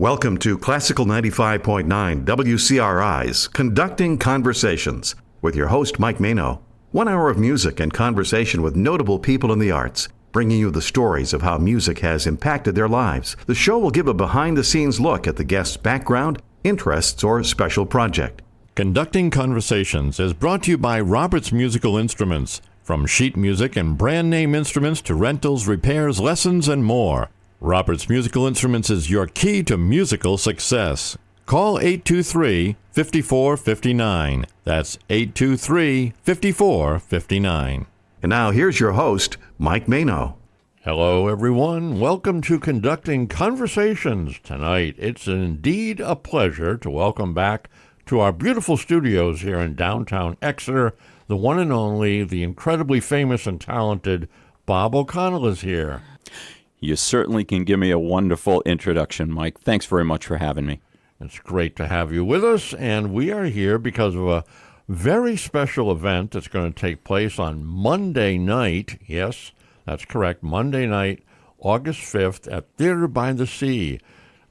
Welcome to Classical 95.9 WCRI's Conducting Conversations with your host, Mike Mano. 1 hour of music and conversation with notable people in the arts, bringing you the stories of how music has impacted their lives. The show will give a behind-the-scenes look at the guest's background, interests, or special project. Conducting Conversations is brought to you by Roberts Musical Instruments. From sheet music and brand name instruments to rentals, repairs, lessons, and more. Roberts Musical Instruments is your key to musical success. Call 823-5459. That's 823-5459. And now here's your host, Mike Mano. Hello, everyone. Welcome to Conducting Conversations. Tonight, it's indeed a pleasure to welcome back to our beautiful studios here in downtown Exeter, the one and only, the incredibly famous and talented Bob O'Connell is here. You certainly can give me a wonderful introduction, Mike. Thanks very much for having me. It's great to have you with us, and we are here because of a very special event that's going to take place on Monday night. Yes, that's correct, Monday night, August 5th at Theater by the Sea.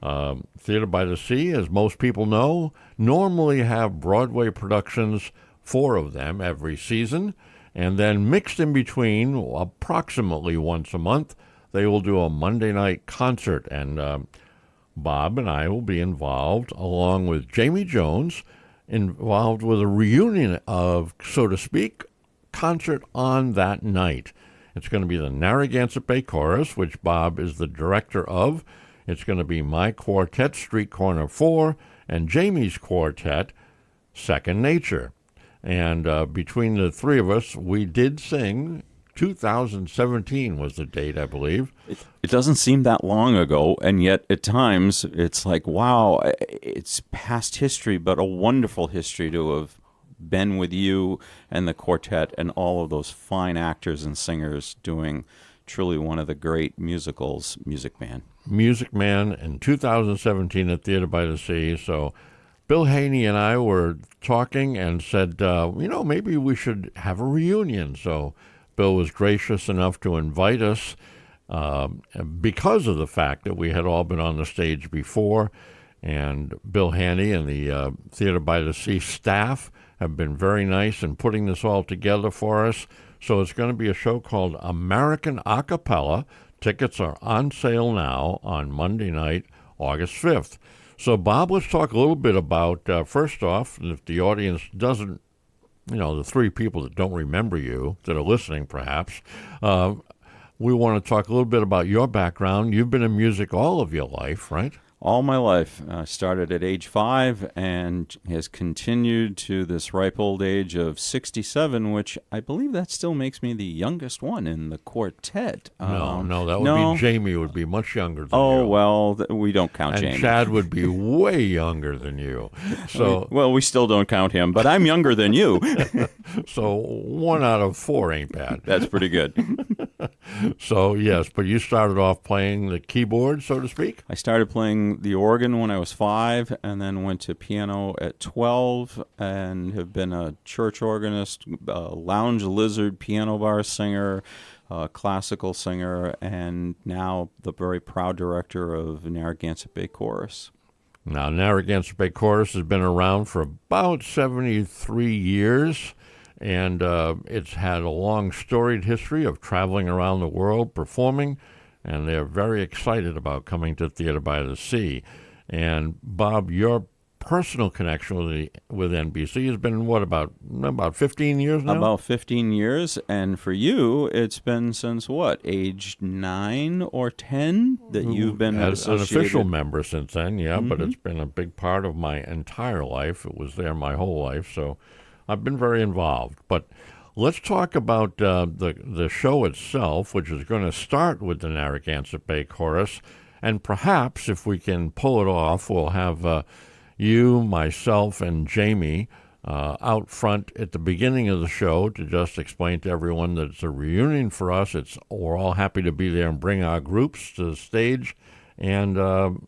Theater by the Sea, as most people know, normally have Broadway productions, 4 of them every season, and then mixed in between, approximately once a month, they will do a Monday night concert, and Bob and I will be involved, along with Jamie Jones, involved with a reunion of, so to speak, concert on that night. It's going to be the Narragansett Bay Chorus, which Bob is the director of. It's going to be my quartet, Street Corner 4, and Jamie's quartet, Second Nature. And between the three of us, we did sing. 2017 was the date, I believe. It doesn't seem that long ago, and yet at times it's like, wow, it's past history, but a wonderful history to have been with you and the quartet and all of those fine actors and singers doing truly one of the great musicals, Music Man. Music Man in 2017 at Theater by the Sea. So Bill Haney and I were talking and said, maybe we should have a reunion. So Bill was gracious enough to invite us because of the fact that we had all been on the stage before. And Bill Haney and the Theater by the Sea staff have been very nice in putting this all together for us. So it's going to be a show called American A Cappella. Tickets are on sale now on Monday night, August 5th. So, Bob, let's talk a little bit about, first off, if the audience doesn't, the 3 people that don't remember you, that are listening perhaps, we want to talk a little bit about your background. You've been in music all of your life, right? All my life. Started at age 5 and has continued to this ripe old age of 67, which I believe that still makes me the youngest one in the quartet. No, that would be Jamie would be much younger than you. Oh, well, we don't count Jamie. And Chad would be way younger than you. So, well, we still don't count him, but I'm younger than you. So 1 out of 4 ain't bad. That's pretty good. So, yes, but you started off playing the keyboard, so to speak? I started playing the organ when I was 5 and then went to piano at 12 and have been a church organist, lounge lizard, piano bar singer, classical singer, and now the very proud director of Narragansett Bay Chorus. Now, Narragansett Bay Chorus has been around for about 73 years. And it's had a long, storied history of traveling around the world, performing, and they're very excited about coming to Theater by the Sea. And, Bob, your personal connection with NBC has been, about 15 years now? About 15 years, and for you, it's been since, age 9 or 10 that you've been as an official member since then, yeah, Mm-hmm. But it's been a big part of my entire life. It was there my whole life, so I've been very involved. But let's talk about the show itself, which is going to start with the Narragansett Bay Chorus. And perhaps, if we can pull it off, we'll have you, myself, and Jamie out front at the beginning of the show to just explain to everyone that it's a reunion for us. We're all happy to be there and bring our groups to the stage. And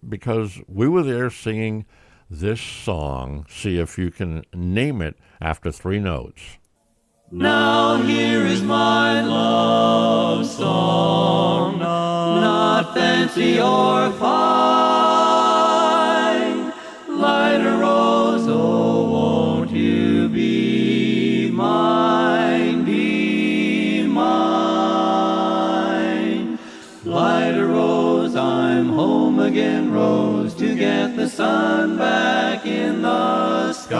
because we were there singing this song, see if you can name it after 3 notes. Now here is my love song, not fancy or fine. sun back in the sky.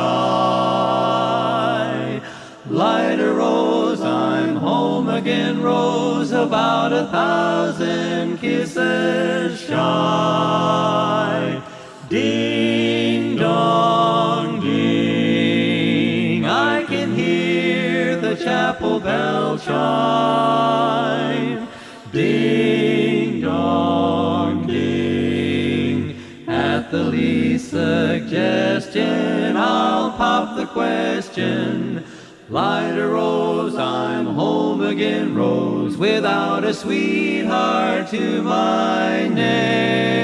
Light a rose, I'm home again, rose, about 1,000 kisses shy. Ding dong ding, I can hear the chapel bell chime. Ding dong ding, at the least suggestion I'll pop the question. Light a rose, I'm home again, rose, without a sweetheart to my name.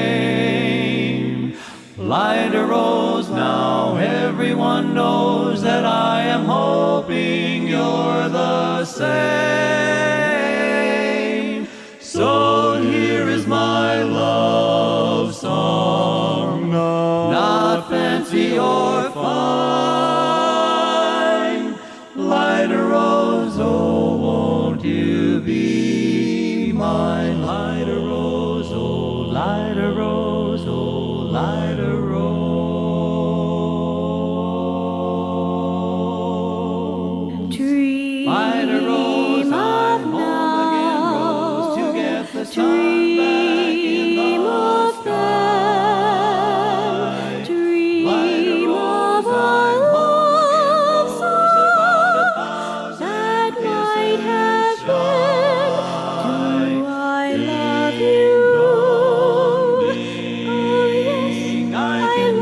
Light a rose, now everyone knows that I am hoping you're the same. So here is my love song, not fancy or fine. Light a rose, oh, won't you be mine? Light a rose, oh, light a rose, oh, light a rose. Dream Light a rose, I'm home again, rose, to get the sun back in the sky. Dream Light a rose, of a I'm home again, rose, about 1,000 that might have kisses been. shy. Do I love you? Oh, yes, I can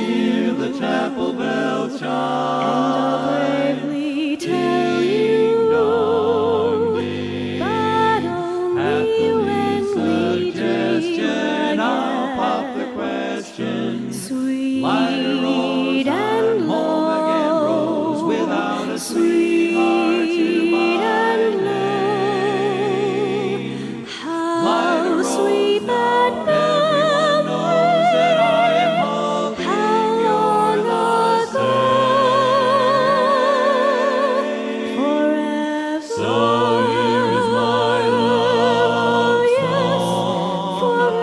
hear the chapel bell and I'll chime. bravely tell you, but At the only least when we suggestion, dream I'll pop the again. question. Sweet Light a rose, and I'm home again, rose, low, without a sweetheart to my and name. how Light a rose, sweet that everyone knows that I am hoping you're the same. forever. So here is my love song,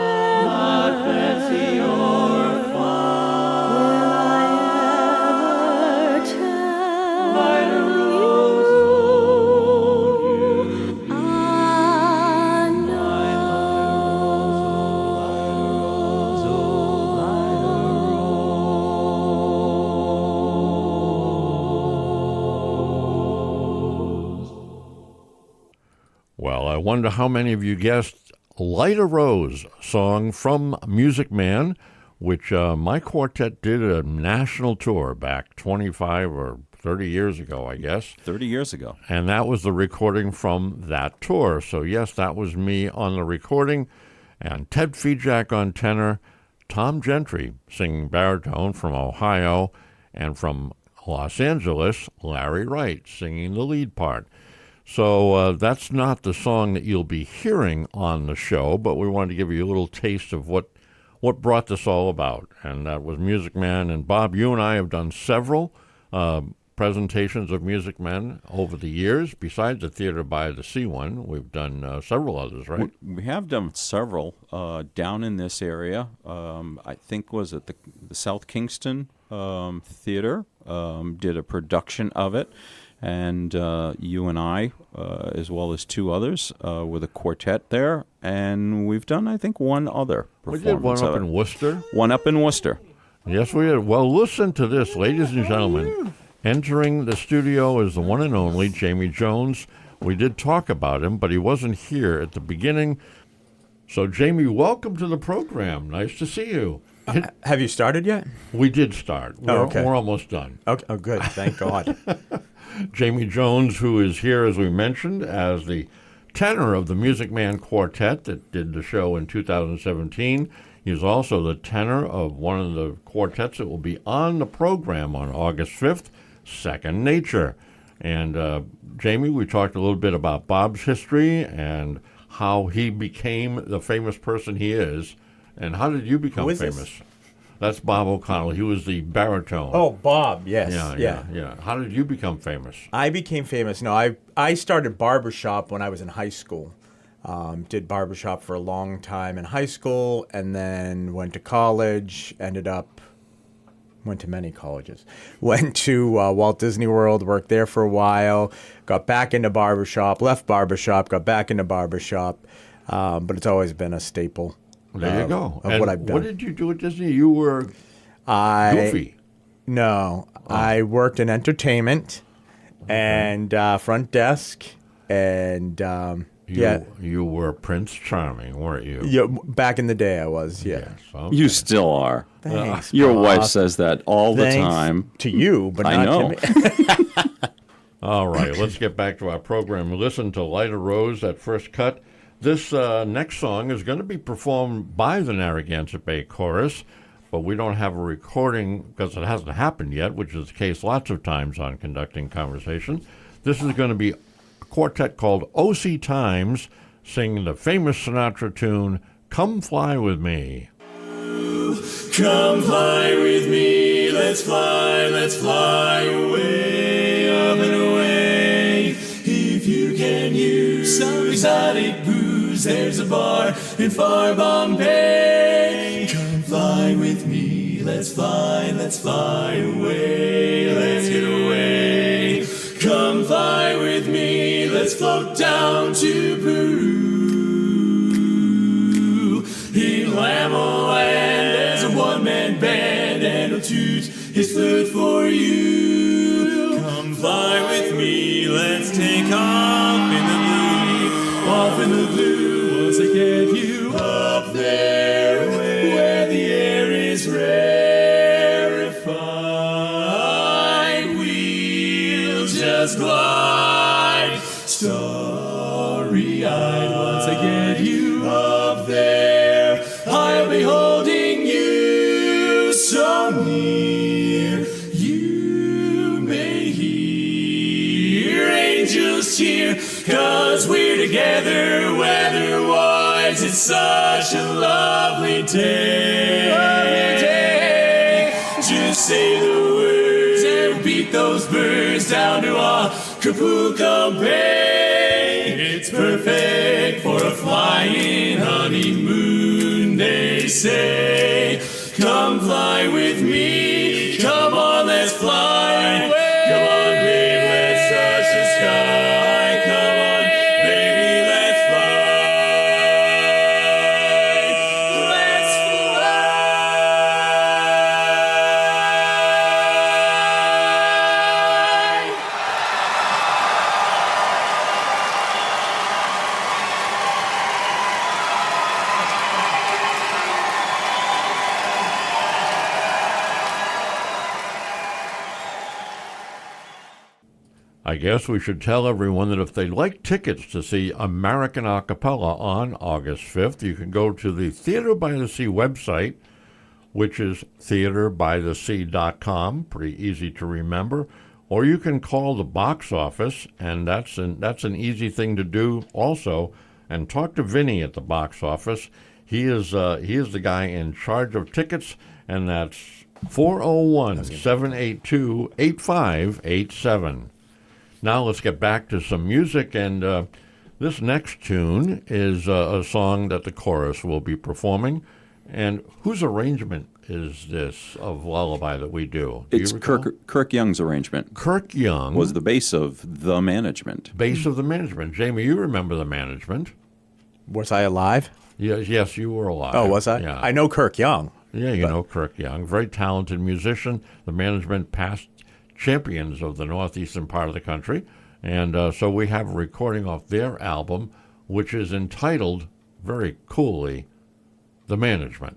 not fancy or fine. Light a rose, won't you be mine? Light a rose, oh, light a rose. Well, I wonder how many of you guessed Light a Rose, song from Music Man, which my quartet did a national tour back 25 or 30 years ago, I guess. 30 years ago. And that was the recording from that tour. So, yes, that was me on the recording, and Ted Fejak on tenor, Tom Gentry singing baritone from Ohio, and from Los Angeles, Larry Wright singing the lead part. So that's not the song that you'll be hearing on the show, but we wanted to give you a little taste of what brought this all about. And that was Music Man. And Bob, you and I have done several presentations of Music Men over the years. Besides the Theater by the Sea one, we've done several others, right? We have done several down in this area. I think was it the South Kingston Theater did a production of it. And you and I, as well as two others, with a quartet there. And we've done, I think, one other We performance did one of up it. in Worcester. One up in Worcester. Yes, we did. Well, listen to this, ladies and gentlemen. Entering the studio is the one and only Jamie Jones. We did talk about him, but he wasn't here at the beginning. So, Jamie, welcome to the program. Nice to see you. Have you started yet? We did start. okay. We're almost done. Okay. Oh, good. Thank God. Jamie Jones, who is here, as we mentioned, as the tenor of the Music Man Quartet that did the show in 2017. He's also the tenor of one of the quartets that will be on the program on August 5th, Second Nature. And Jamie, we talked a little bit about Bob's history and how he became the famous person he is. And how did you become Who is famous? this? That's Bob O'Connell. He was the baritone. Oh, Bob. Yes. Yeah. How did you become famous? I became famous. No, I started barbershop when I was in high school. Did barbershop for a long time in high school, and then went to college. Went to many colleges. Went to Walt Disney World, worked there for a while. Got back into barbershop, left barbershop, got back into barbershop. But it's always been a staple. There you go. Of And what I've done. what did you do at Disney? You were goofy. No, I worked in entertainment and front desk, and You were Prince Charming, weren't you? yeah. Back in the day, I was. Yeah. Yes. Okay. You still are. Thanks, Your boss. wife says that all the Thanks time. to you, but I not know. to me. All right, let's get back to our program. Listen to Light a Rose at First Cut. This next song is going to be performed by the Narragansett Bay Chorus, but we don't have a recording because it hasn't happened yet, which is the case lots of times on Conducting Conversation. This is going to be a quartet called O.C. Times singing the famous Sinatra tune, Come Fly With Me. Come fly with me, let's fly away, up and away. If you can use some exotic booze, there's a bar in far Bombay. Come fly with me, let's fly away, let's get away. Come fly with me, let's float down to Peru. In Lamo-Land, there's a one-man band, and he'll toot his flute for you. Come fly with me, let's take off in the blue. Once I get you up there, where the air is rarefied, we'll just glide, starry-eyed. Once I get you up there, I'll be holding you so near. You may hear angels cheer, 'cause we're together weather-wise. It's such a lovely day. Just say the words and beat those birds down to Acapulco Bay. It's perfect for a flying honeymoon, they say. Come fly with me, come on, let's fly away. Come on, babe, let's touch the sky. Come on, baby, let's fly. Let's fly. I guess we should tell everyone that if they'd like tickets to see American A Cappella on August 5th, you can go to the Theater by the Sea website, which is theaterbythesea.com, pretty easy to remember, or you can call the box office, and that's an easy thing to do also, and talk to Vinny at the box office. He is the guy in charge of tickets, and that's 401-782-8587. Now let's get back to some music, and this next tune is a song that the chorus will be performing. And whose arrangement is this of Lullaby that we do? Do It's you recall? Kirk Young's arrangement. Kirk Young Was the base of The Management. base of the Management. Jamie, you remember the Management? Was I alive? Yes, you were alive. Oh, was I? Yeah, I know Kirk Young. Yeah, you know Kirk Young, very talented musician. The Management, past champions of the northeastern part of the country, and so we have a recording off their album, which is entitled very coolly, "The Management."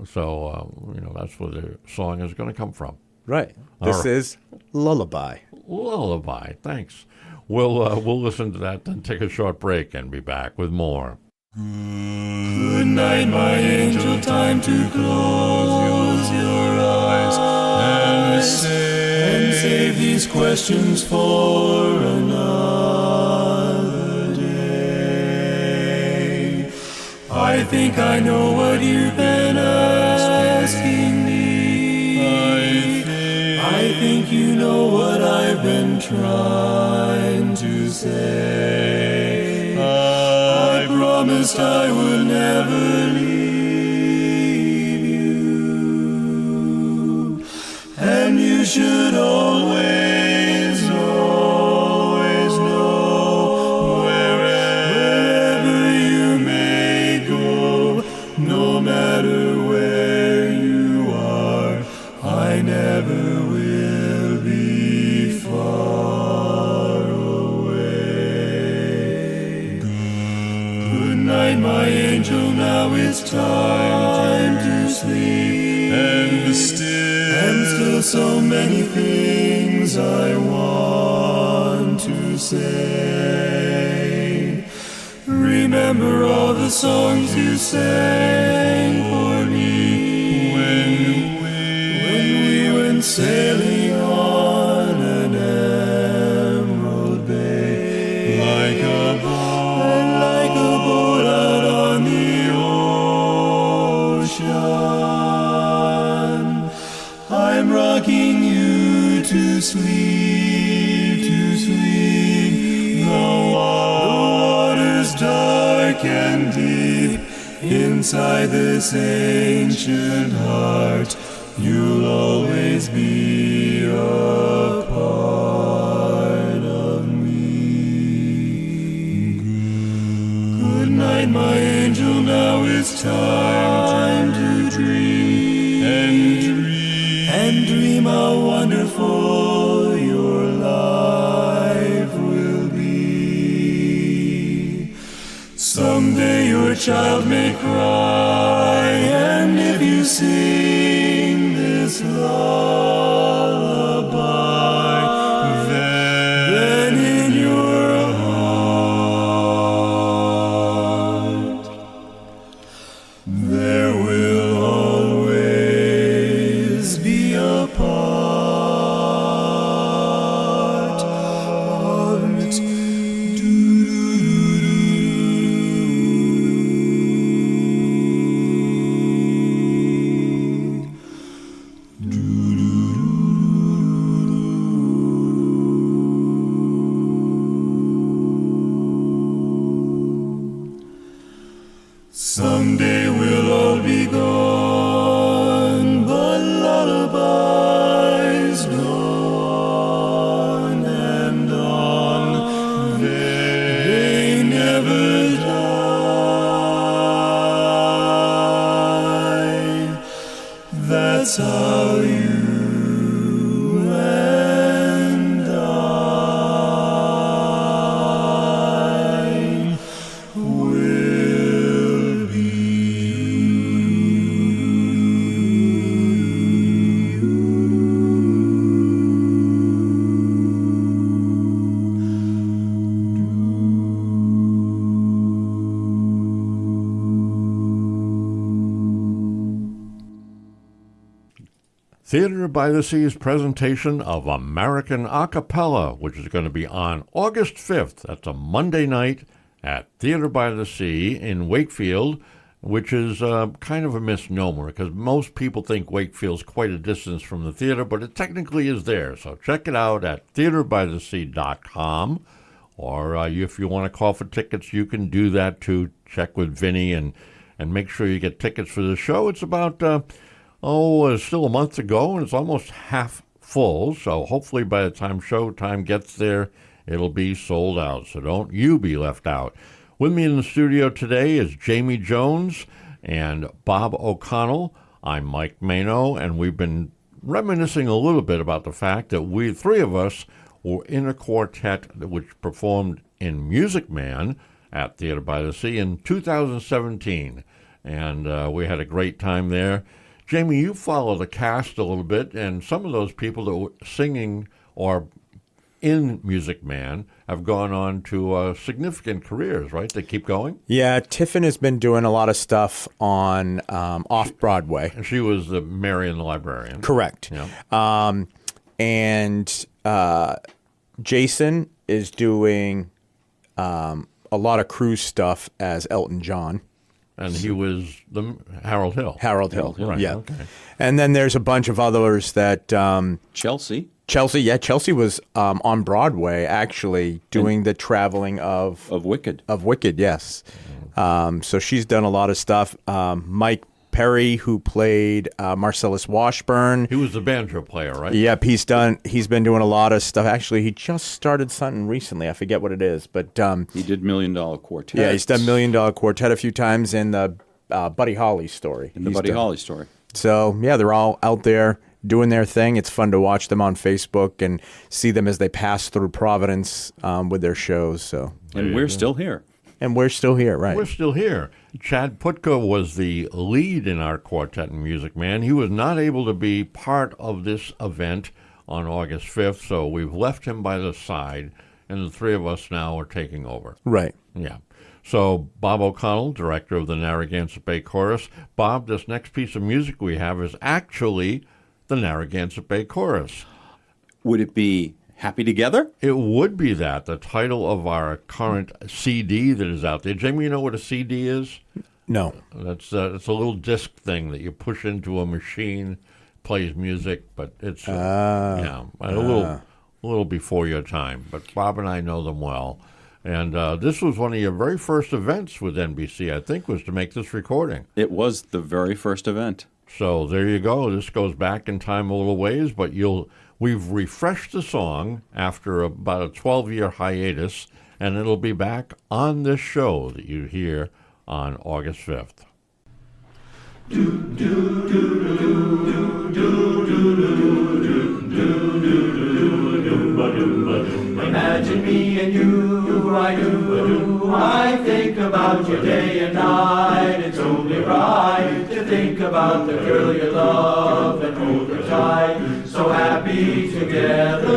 So that's where the song is going to come from. Right. All This right. is Lullaby. Lullaby. Thanks. We'll listen to that, then take a short break and be back with more. Good night, my angel, time to close your eyes and save these questions for another day. I think I know what you've been asking me. I think you know what I've been trying to say. I promised I would never leave you. And you should always, always know, wherever you may go, no matter where you are, I never will be far away. Good night, my angel, now it's time to sleep. And still so many things I want to say. Remember all the songs you sang for me when we went sailing on an emerald bay, like a boat out on the ocean. I'm rocking you to sleep, to sleep. The water's dark and deep. Inside this ancient heart, you'll always be a part of me. Good night, my angel, now it's time to dream and dream how wonderful your life will be. Someday your child may cry, and if you sing this lullaby, then in your heart there will always be a part of me. Someday we'll all be gone, but lullabies go on and on. They never die. That's how you and I will be. Theater by the Sea's presentation of American Acapella, which is going to be on August 5th. That's a Monday night at Theater by the Sea in Wakefield, which is kind of a misnomer because most people think Wakefield's quite a distance from the theater, but it technically is there. So check it out at theaterbythesea.com, or if you want to call for tickets, you can do that too. Check with Vinny and make sure you get tickets for the show. It's about still a month to go, and it's almost half full. So hopefully by the time showtime gets there, it'll be sold out. So don't you be left out. With me in the studio today is Jamie Jones and Bob O'Connell. I'm Mike Mano, and we've been reminiscing a little bit about the fact that we three of us were in a quartet which performed in Music Man at Theater by the Sea in 2017. And we had a great time there. Jamie, you follow the cast a little bit, and some of those people that were singing or in Music Man have gone on to significant careers, right? They keep going? Yeah, Tiffin has been doing a lot of stuff on off-Broadway. And she was the Marion the Librarian. Correct. Yeah. And Jason is doing a lot of cruise stuff as Elton John. And he was the Harold Hill. Harold Hill, right, yeah. Okay. And then there's a bunch of others that... Chelsea. Chelsea was on Broadway, actually, doing the traveling of Wicked. Of Wicked, yes. So she's done a lot of stuff. Mike Perry, who played Marcellus Washburn. He was the banjo player, right? Yep, he's been doing a lot of stuff. Actually, he just started something recently. I forget what it is, but he did $1 Million Quartet. yeah, he's done $1 Million Quartet a few times in the Buddy Holly story. Holly story. So yeah, they're all out there doing their thing. It's fun to watch them on Facebook and see them as they pass through Providence with their shows. So And we're still here. and we're still here, right? We're still here. Chad Putka was the lead in our Quartet and Music Man. He was not able to be part of this event on August 5th, so we've left him by the side, and the three of us now are taking over. Right. Yeah. So Bob O'Connell, director of the Narragansett Bay Chorus. Bob, this next piece of music we have is actually the Narragansett Bay Chorus. Would it be Happy Together? It would be that, the title of our current CD that is out there. Jamie, you know what a CD is? No. It's a little disc thing that you push into a machine, plays music, but it's a little before your time. But Bob and I know them well. And this was one of your very first events with NBC, I think, was to make this recording. It was the very first event. So there you go. This goes back in time a little ways, but we've refreshed the song after about a 12-year hiatus, and it'll be back on this show that you hear on August 5th. Imagine me and you, I do. I think about you day and night. It's only right to think about the girl you love and hold her tight. So happy together.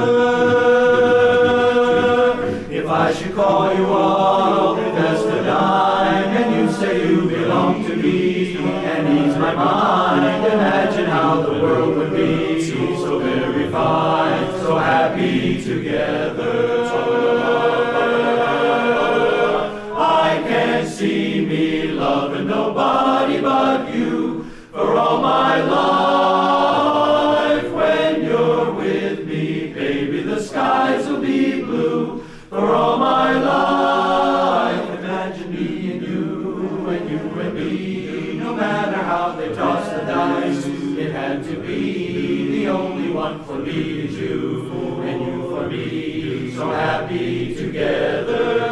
If I should call you up, invest a dime, and you say you belong to me, and ease my mind. Imagine how the world would be so very fine, so happy together. I can't see me loving nobody but you for all my life. When you're with me, baby, the skies will be blue for all my life. Imagine me and you and me, no matter how they toss the dice, it had to be. The only one for me is you, and you for me, so happy together.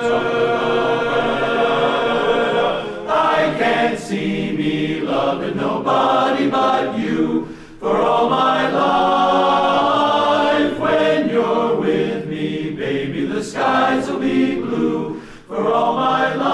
I can't see me loving nobody but you for all my life. When you're with me, baby, the skies will be blue for all my life.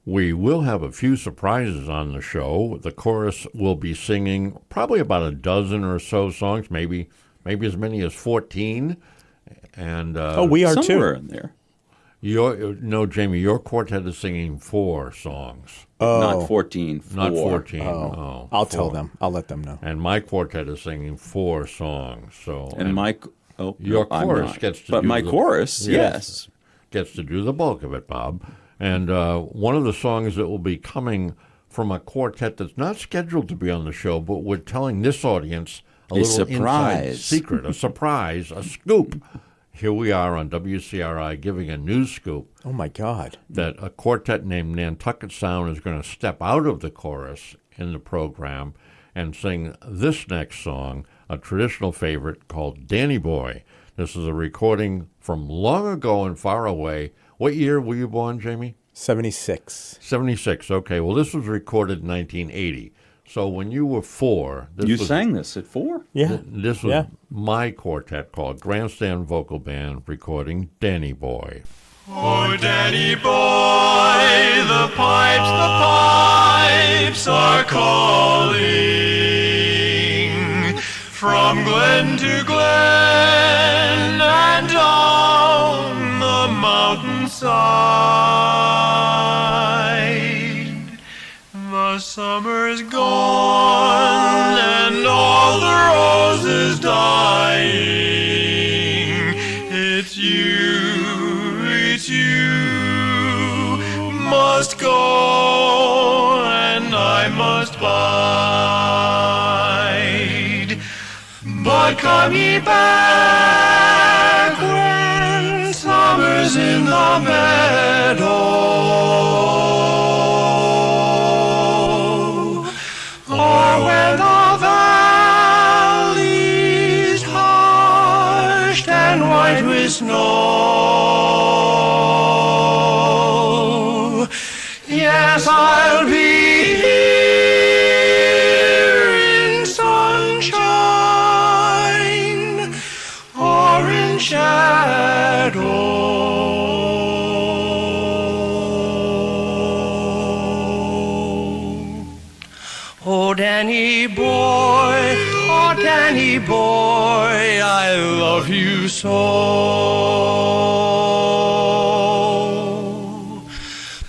We will have a few surprises on the show. The chorus will be singing probably about a dozen or so songs, maybe as many as 14. And we are Somewhere too. in there. Jamie, your quartet is singing 4 songs, Not 14. not 4. 14. I'll 4. tell them. I'll let them know. And my quartet is singing 4 songs. So And your I'm chorus not. gets to But do my the- chorus, yes. gets to do the bulk of it, Bob. And one of the songs that will be coming from a quartet that's not scheduled to be on the show, but we're telling this audience a little inside surprise. secret, a surprise, a scoop. Here we are on WCRI giving a news scoop Oh my God. that a quartet named Nantucket Sound is going to step out of the chorus in the program and sing this next song, a traditional favorite called Danny Boy. This is a recording from long ago and far away. What year were you born, Jamie? 76. 76. Okay, well, this was recorded in 1980. So when you were 4, You sang this at 4? Yeah. this was Yeah. my quartet called Grandstand Vocal Band recording Danny Boy. Oh, Danny boy, the pipes are calling from glen to glen and down the mountainside. The summer's gone, it's you must go, and I must bide. But come ye back when summer's in the meadow, or when the valley's hushed and white with snow. Yes, I'll be here in sunshine or in shadow. Oh, Danny boy, I love you so.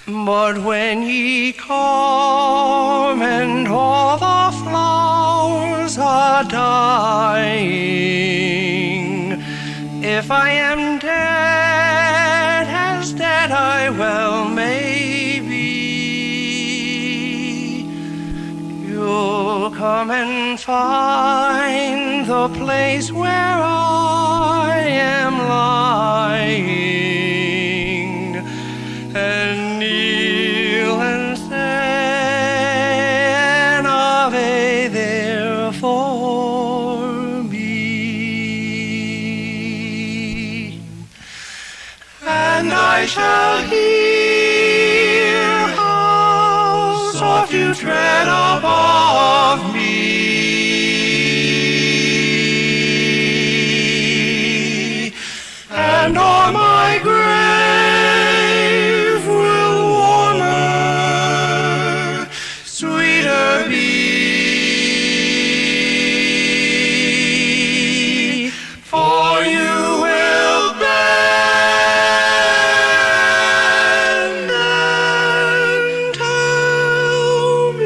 But when ye come and all the flowers are dying, if I am dead, as dead I well may be, you'll come and find the place where I am lying, and kneel and say an Ave there for me. And I shall hear how soft you tread above me, and on my grave will warmer, sweeter be, for you will bend and tell me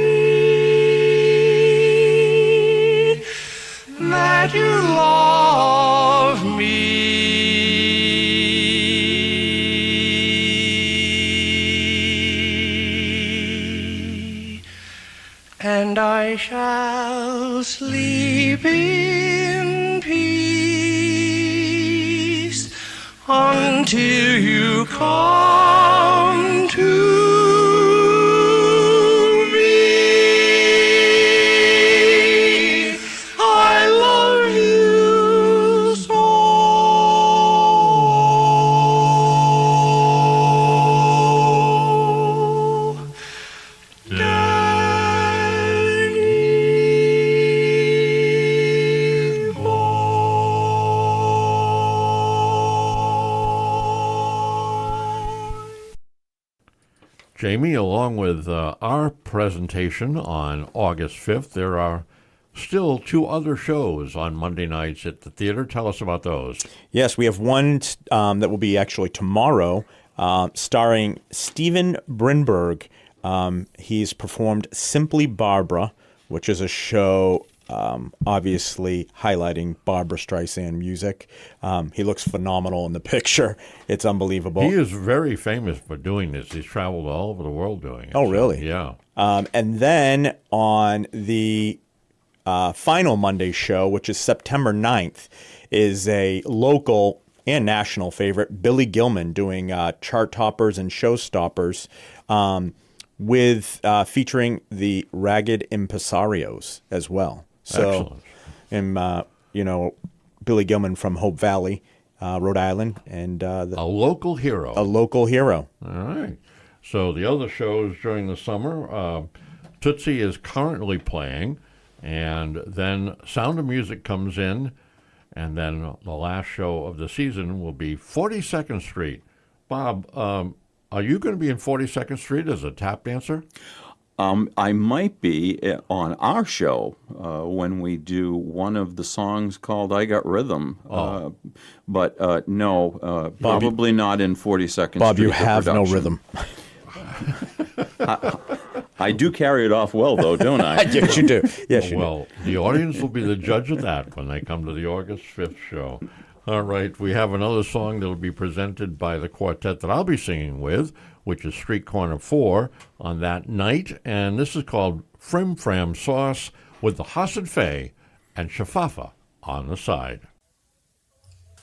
that you love me, and I shall sleep in peace until you come to me. I love you so. Danny boy. Jamie, along with our presentation on August 5th, there are still two other shows on Monday nights at the theater. Tell us about those. Yes, we have one that will be actually tomorrow, starring Steven Brinberg. He's performed Simply Barbara, which is a show obviously highlighting Barbra Streisand music. He looks phenomenal in the picture. It's unbelievable. He is very famous for doing this. He's traveled all over the world doing it. Oh, So, really? yeah. And then on the final Monday show, which is September 9th, is a local and national favorite, Billy Gilman, doing chart toppers and showstoppers, with featuring the Ragged Impresarios as well. So, Billy Gilman from Hope Valley, Rhode Island, and A local hero. a local hero. All right. So the other shows during the summer, Tootsie is currently playing, and then Sound of Music comes in, and then the last show of the season will be 42nd Street. Bob, are you going to be in 42nd Street as a tap dancer? I might be on our show when we do one of the songs called "I Got Rhythm," but no, probably not in 42nd Bob, Street. you have no production. rhythm. I do carry it off well, though, don't I? Yes, you do. Yes, you do. Well, the audience will be the judge of that when they come to the August 5th show. All right, we have another song that will be presented by the quartet that I'll be singing with, which is Street Corner 4 on that night. And this is called Frim Fram Sauce with the Hassan Fay and Shafafa on the side.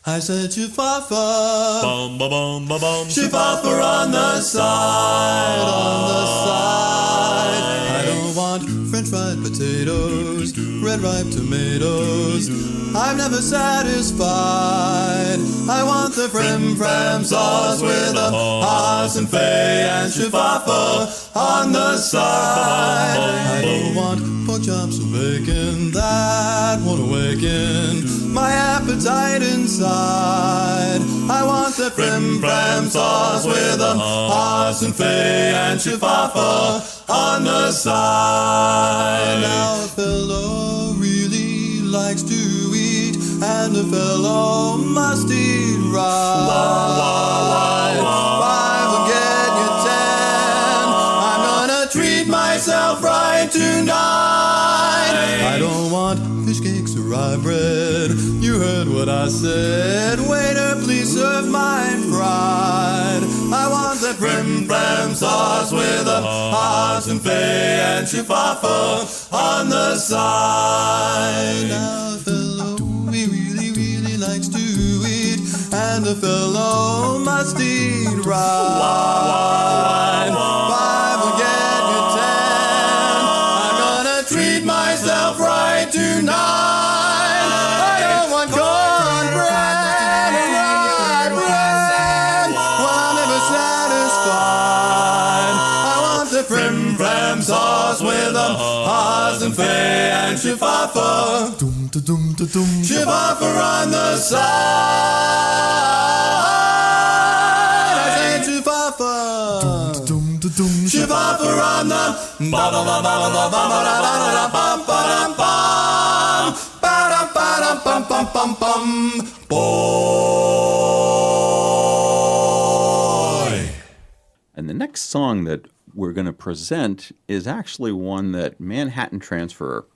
I said Shafafa, bum ba bum ba bum. Shafafa on the side, on the side. I don't want French fried potatoes, red ripe tomatoes. I'm never satisfied. I want the Frim Fram sauce with a Hassan Fay and Shafafa on the side. I don't want pork chops or bacon, that won't awaken my appetite inside. I want the Frim Fram sauce with a Hassan Fay and Shafafa on the side. Now a fellow really likes to eat, and a fellow must eat right. Five will get you 10. I'm gonna treat myself right tonight. I don't want fish cakes or rye bread. You heard what I said. Waiter, please serve mine fried. I want the Frim Fram sauce with a Hassan Fay and Shafafa on the side. Now a fellow he really likes to eat, and a fellow must eat right. Five will get you 10. I'm gonna treat myself right tonight. I don't want cornbread and rye bread. Well, I'm never satisfied. I want the Frim Fram sauce with a Hassan Fay and Shafafa. Shafafa on the side. I say Shafafa. Shafafa on the boy. And the next song that we're going to present is actually one that Manhattan Transfer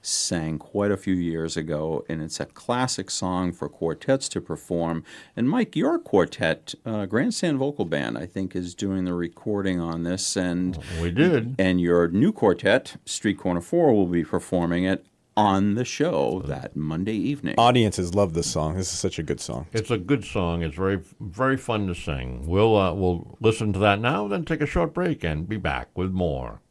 sang quite a few years ago, and it's a classic song for quartets to perform. And Mike, your quartet, Grandstand Vocal Band, I think, is doing the recording on this, and We did. And your new quartet, Street Corner 4, will be performing it on the show that Monday evening. Audiences love this song. This is such a good song. It's a good song. It's very, very fun to sing. We'll listen to that now, then take a short break and be back with more.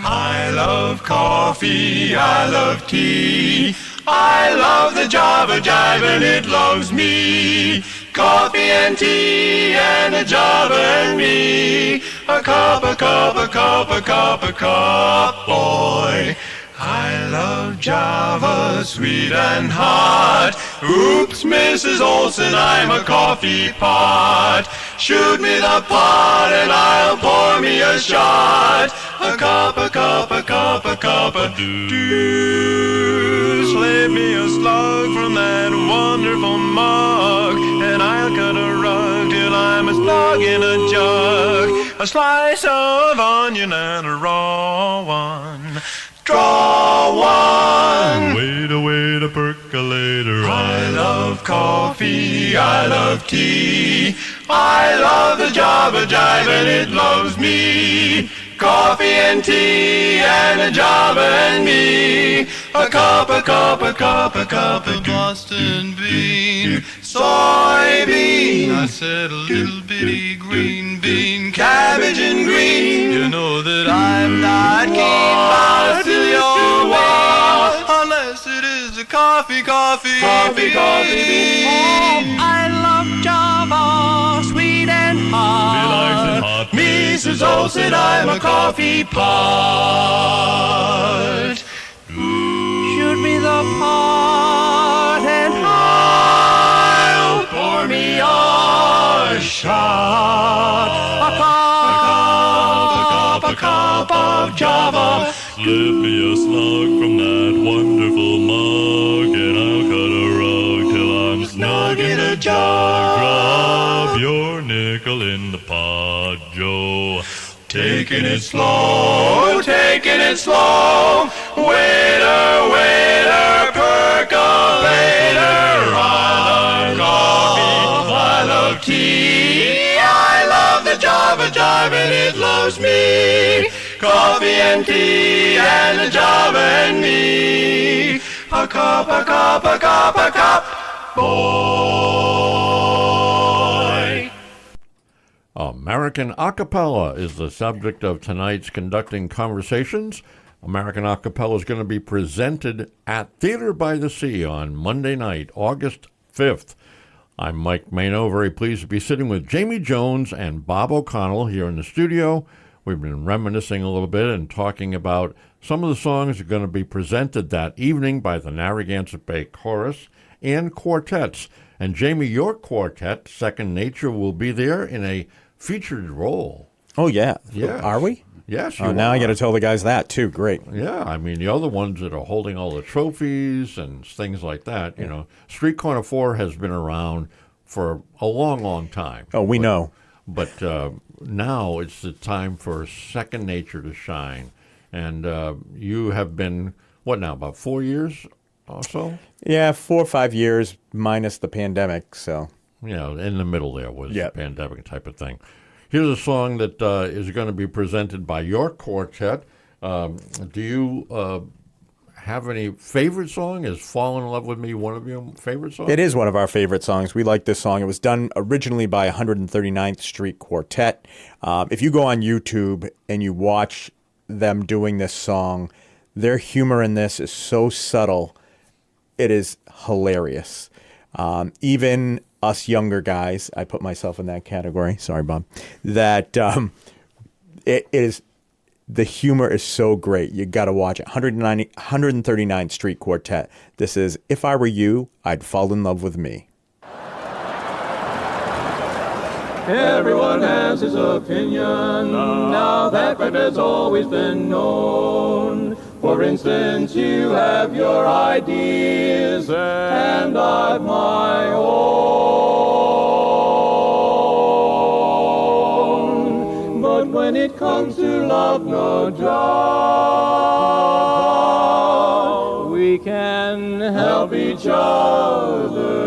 I love coffee, I love tea, I love the Java Jive and it loves me. Coffee and tea and a Java and me. A cup, a cup, a cup, a cup, a cup, boy. I love Java, sweet and hot. Oops, Mrs. Olson, I'm a coffee pot. Shoot me the pot and I'll pour me a shot. A cup, a cup, a cup, a cup of dew. Slip me a slug from that wonderful mug, and I'll cut a rug till I'm a slug in a jug. A slice of onion and a raw one. Draw one. Wait a percolator. I love coffee, I love tea, I love the Java Jive and it loves me. Coffee and tea and a Java and me. A cup, a cup, a cup, a cup of Boston bean. Soybean. I said a little bitty green bean. Cabbage and green. You know that I'm not keen about your way, unless it is a coffee bean. Oh, I love Java, sweet and hot. Mrs. Olsen, I'm a coffee pot. Shoot me the pot and I'll pour me a shot. A cup of Java. Slip me a slug from that wonderful mug, and I'll cut a rug till I'm snug in a jug. Drop your nickel in the pot, Joe. Taking it slow, taking it slow. Waiter, waiter, percolator. I love coffee, I love tea. I love the Java Jive and it loves me. Coffee and tea and the Java and me. A cup, a cup, a cup, a cup. Boy. American Acapella is the subject of tonight's Conducting Conversations. American Acapella is going to be presented at Theater by the Sea on Monday night, August 5th. I'm Mike Mano, very pleased to be sitting with Jamie Jones and Bob O'Connell here in the studio. We've been reminiscing a little bit and talking about some of the songs that are going to be presented that evening by the Narragansett Bay Chorus and quartets. And Jamie, your quartet, Second Nature, will be there in a featured role. Oh, yeah. Yeah. Are we? Yes, you Oh, now are. I got to tell the guys that, too. Great. Yeah, I mean, the other ones that are holding all the trophies and things like that, you know, Street Corner 4 has been around for a long, long time. Oh, we know. But now it's the time for Second Nature to shine. And you have been, what now, about 4 years or so? Yeah, 4 or 5 years minus the pandemic, so. You know, in the middle there was Yep. the pandemic type of thing. Here's a song that is going to be presented by your quartet. Do you have any favorite song? Is Fall in Love with Me one of your favorite songs? It is one of our favorite songs. We like this song. It was done originally by 139th Street Quartet. If you go on YouTube and you watch them doing this song, their humor in this is so subtle. It is hilarious. Even us younger guys, I put myself in that category. Sorry, Bob. That it is. The humor is so great. You got to watch it. 139th Street Quartet. This is If I Were You, I'd Fall in Love with Me. Everyone has his opinion. Now that fact has always been known. For instance, you have your ideas and I've my own. But when it comes to love, no doubt, we can help each other.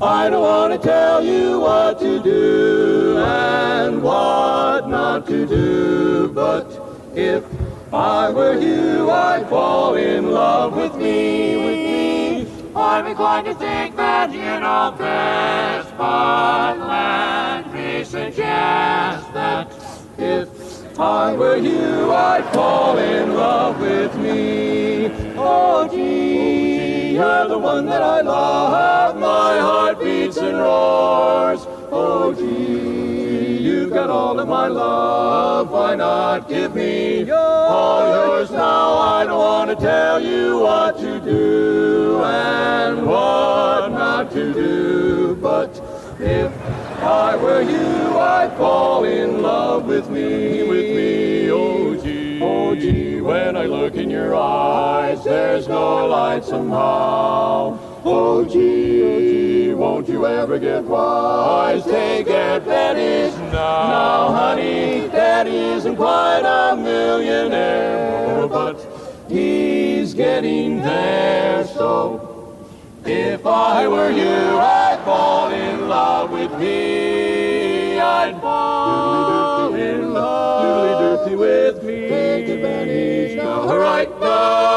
I don't want to tell you what to do and what not to do, but if I were you, I'd fall in love with me. I'm inclined to think that you know best, but let me suggest that if I were you, I'd fall in love with me. Oh, gee, you're the one that I love. My heart beats and roars. Oh, gee, you've got all of my love. Why not give me all yours now? I don't want to tell you what to do and what not to do, but if I were you, I'd fall in love with me. Oh gee, when I look in your eyes, there's no light somehow. Oh gee, won't you ever get wise? Take care, Betty's now, honey. Daddy isn't quite a millionaire, but he's getting there. So if I were you, I'd fall in love with me. I'd fall in love with me. Take advantage now, right now.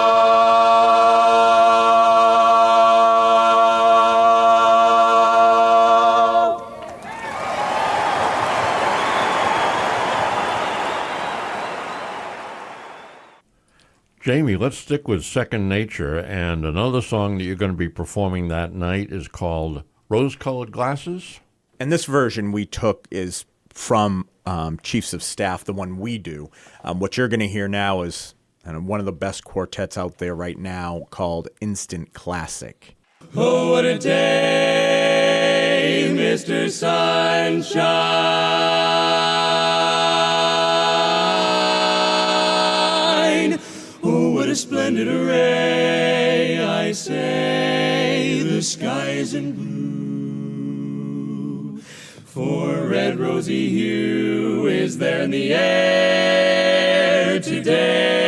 Jamie, let's stick with Second Nature, and another song that you're going to be performing that night is called Rose-Colored Glasses. And this version we took is from Chiefs of Staff, the one we do. What you're going to hear now is one of the best quartets out there right now called Instant Classic. Oh, what a day, Mr. Sunshine. Oh, what a splendid array. I say the sky isn't blue, for red rosy hue is there in the air today.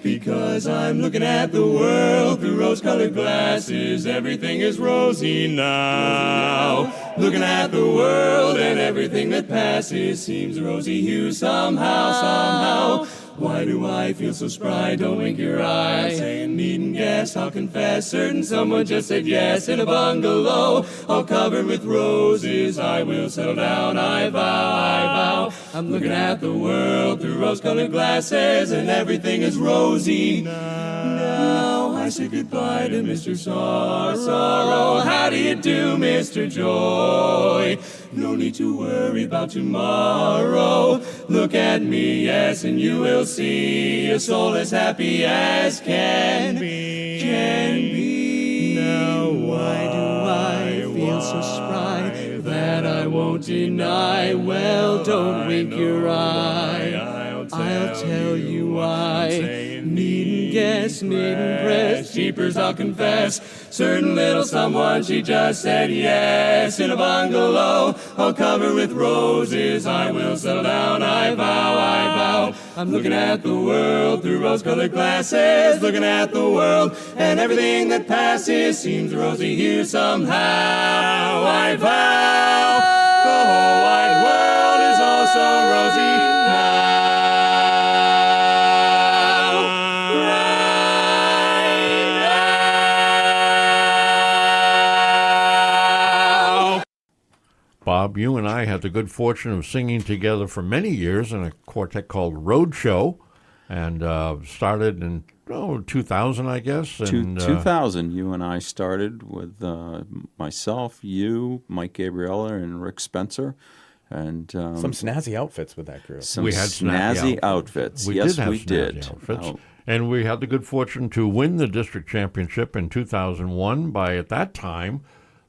Because I'm looking at the world through rose-colored glasses, everything is rosy now. Looking at the world and everything that passes seems rosy hue somehow. Why do I feel so spry? Don't wink your eye. Saying needn't guess, I'll confess. Certain someone just said yes in a bungalow, all covered with roses. I will settle down, I vow. I'm looking at the world through rose-colored glasses, and everything is rosy now. I say goodbye to Mr. Sorrow. How do you do, Mr. Joy? No need to worry about tomorrow. Look at me, yes, and you will see a soul as happy as can be. Now why do I feel so spry? That I won't deny. Well, don't wink your eye. I'll tell you why. Needn't guess, needn't press. Jeepers, I'll confess. Certain little someone, she just said yes in a bungalow, all covered with roses. I will settle down, I vow. I'm looking at the world through rose-colored glasses, looking at the world, and everything that passes seems rosy here somehow. I vow the whole wide world is also rosy now. Bob, you and I had the good fortune of singing together for many years in a quartet called Roadshow, and started in 2000, I guess. And, 2000, you and I started with myself, you, Mike Gabriella, and Rick Spencer. And some snazzy outfits with that group. Some we had snazzy outfits. We yes, did have we snazzy did. outfits. Oh. And we had the good fortune to win the district championship in 2001 by, at that time,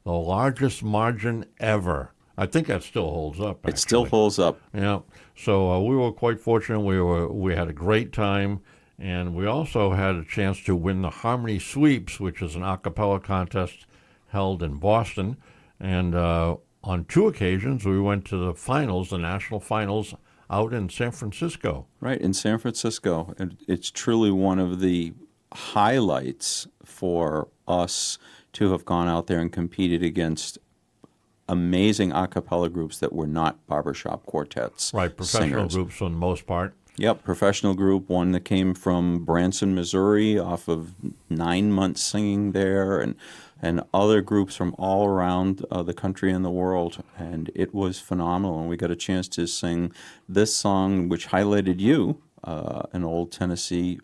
the largest margin ever. I think that still holds up. Actually. It still holds up. Yeah. So we were quite fortunate. We had a great time, and we also had a chance to win the Harmony Sweeps, which is an a cappella contest held in Boston. And on 2 occasions, we went to the finals, the national finals, out in San Francisco. Right, in San Francisco. And it's truly one of the highlights for us to have gone out there and competed against amazing a cappella groups that were not barbershop quartets. Right, professional singers. groups for the most part. Yep, professional group, one that came from Branson, Missouri, off of 9 months singing there, and other groups from all around the country and the world. And it was phenomenal. And we got a chance to sing this song, which highlighted you, an old Tennessee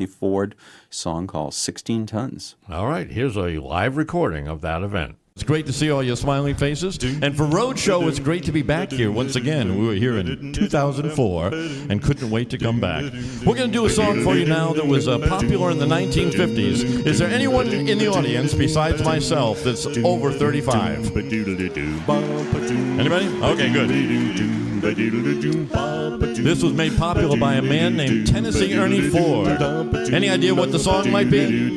Ford song called 16 Tons. All right, here's a live recording of that event. It's great to see all your smiling faces. And for Roadshow, it's great to be back here once again. We were here in 2004 and couldn't wait to come back. We're going to do a song for you now that was popular in the 1950s. Is there anyone in the audience besides myself that's over 35? Anybody? Okay, good. This was made popular by a man named Tennessee Ernie Ford. Any idea what the song might be?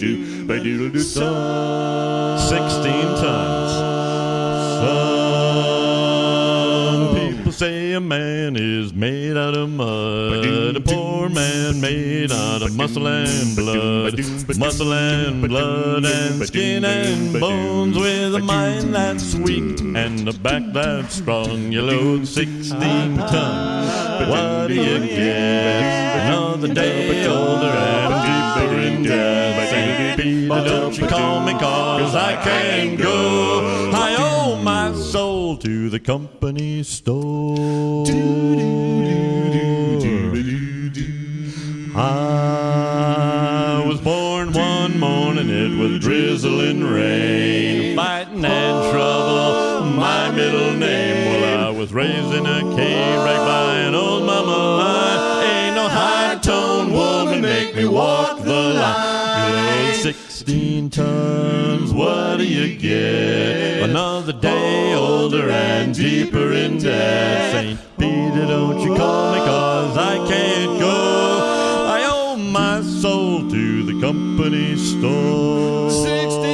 16 Tons. Some people say a man is made out of mud, a poor man made out of muscle and blood, and skin and bones, with a mind that's weak and a back that's strong. You load 16 tons, what do you get? Another day older and deeper in debt. Peter, don't you call me, 'cause I can't go. I owe my soul to the company store. I was born one morning, it was drizzling rain, fighting and trouble, my middle name. Well, I was raised in a cave right by an old mama. Ain't no high-tone woman make me walk the line. 16 tons, what do you get? Another day older and deeper in debt. St. Peter, don't you call me, 'cause I can't go. I owe my soul to the company store. 16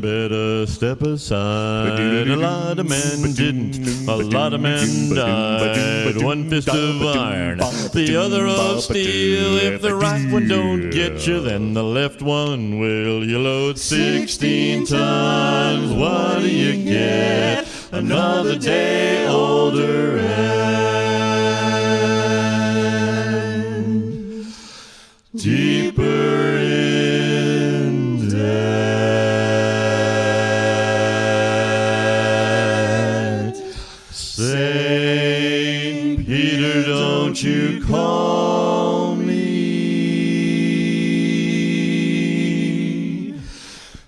better step aside. A lot of men didn't, a lot of men died. One fist of iron, the other of steel. If the right one don't get you, then the left one will. You load 16 tons, what do you get? Another day older and deeper in debt. Saint Peter, don't you call me,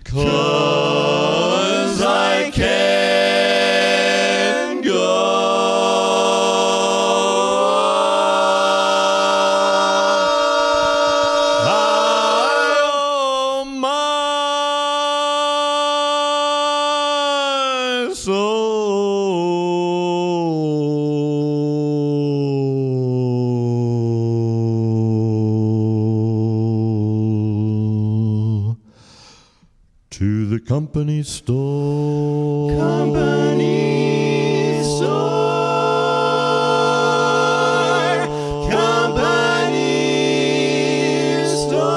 'cause I can't go. I owe my soul to the company store. Company store. Company store.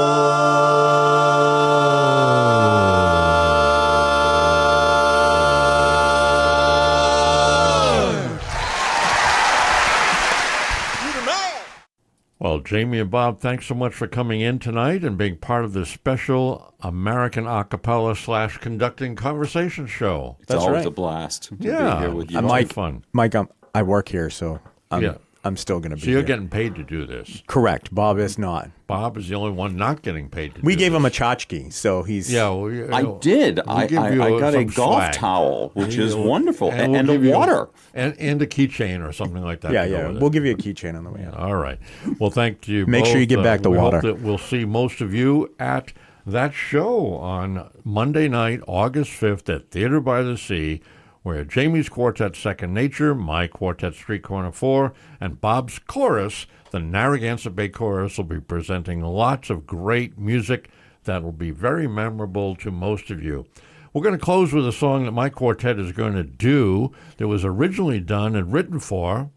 Well, Jamie and Bob, thanks so much for coming in tonight and being part of this special American Acapella / conducting conversation show. It's That's always right. a blast to Yeah. be here with you. I'm all. Mike, fun. Mike, I work here, so Yeah. I'm still going to be So you're here. getting paid to do this. Correct. Bob is not. Bob is the only one not getting paid to do We gave him a this. tchotchke, so he's... Yeah, well, you I know, did. I give you got a some golf swag. towel, which is We'll- wonderful, we'll and a give you- water. and a keychain or something like that. Yeah, to go yeah. with it. We'll give you a keychain on the way out. All right. Well, thank you. Make sure you both. get back the we water. Hope that we'll see most of you at that show on Monday night, August 5th at Theater by the Sea, where Jamie's Quartet Second Nature, my Quartet Street Corner 4, and Bob's Chorus, the Narragansett Bay Chorus, will be presenting lots of great music that will be very memorable to most of you. We're going to close with a song that my quartet is going to do that was originally done and written for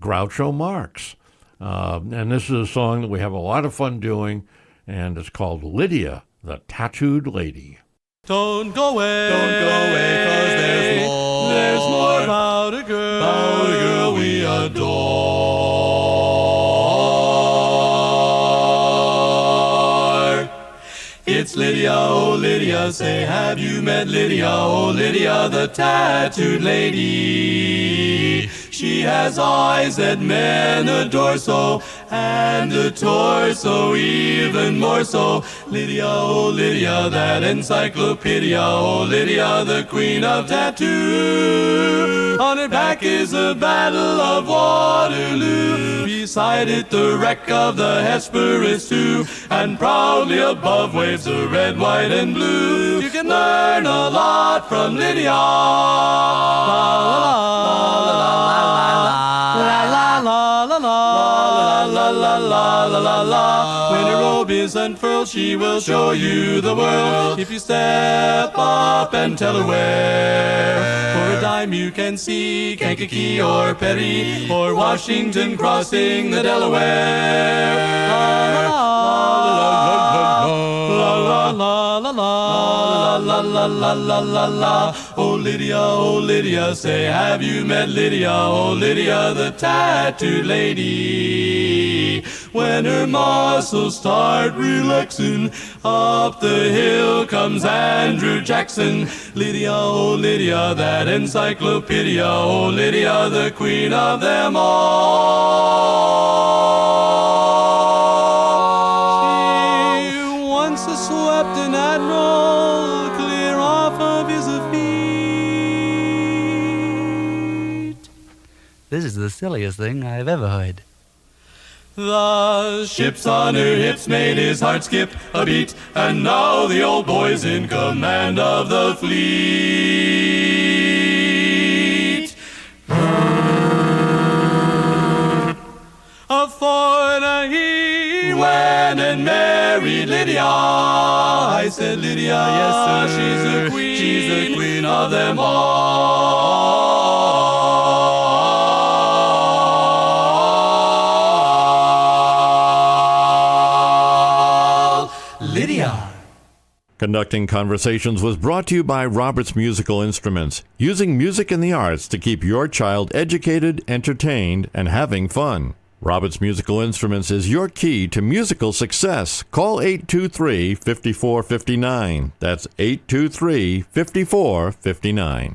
Groucho Marx. And this is a song that we have a lot of fun doing, and it's called Lydia, the Tattooed Lady. Don't go away, 'cause there's more about a girl we adore. It's Lydia, oh Lydia, say have you met Lydia, oh Lydia, the tattooed lady. She has eyes that men adore so, and a torso even more so. Lydia, oh Lydia, that encyclopedia, oh Lydia, the queen of tattoo. On her back is a battle of Waterloo, beside it the wreck of the Hesperus too, and proudly above waves the red, white, and blue. You can learn a lot from Lydia. When her robe is unfurled, she will show you the world. If you step up and tell her where, for a dime you can see Kankakee or Perry or Washington crossing the Delaware. Oh Lydia, say have you met Lydia? Oh Lydia, the tattooed lady. When her muscles start relaxing, up the hill comes Andrew Jackson. Lydia, oh Lydia, that encyclopedia. Oh Lydia, the queen of them all. silliest thing I've ever heard. The ships on her hips made his heart skip a beat, and now the old boy's in command of the fleet. A foreigner he went and married Lydia. I said, Lydia, yes sir, she's the queen of them all. Lydia. Conducting Conversations was brought to you by Roberts Musical Instruments, using music and the arts to keep your child educated, entertained, and having fun. Roberts Musical Instruments is your key to musical success. Call 823-5459. That's 823-5459.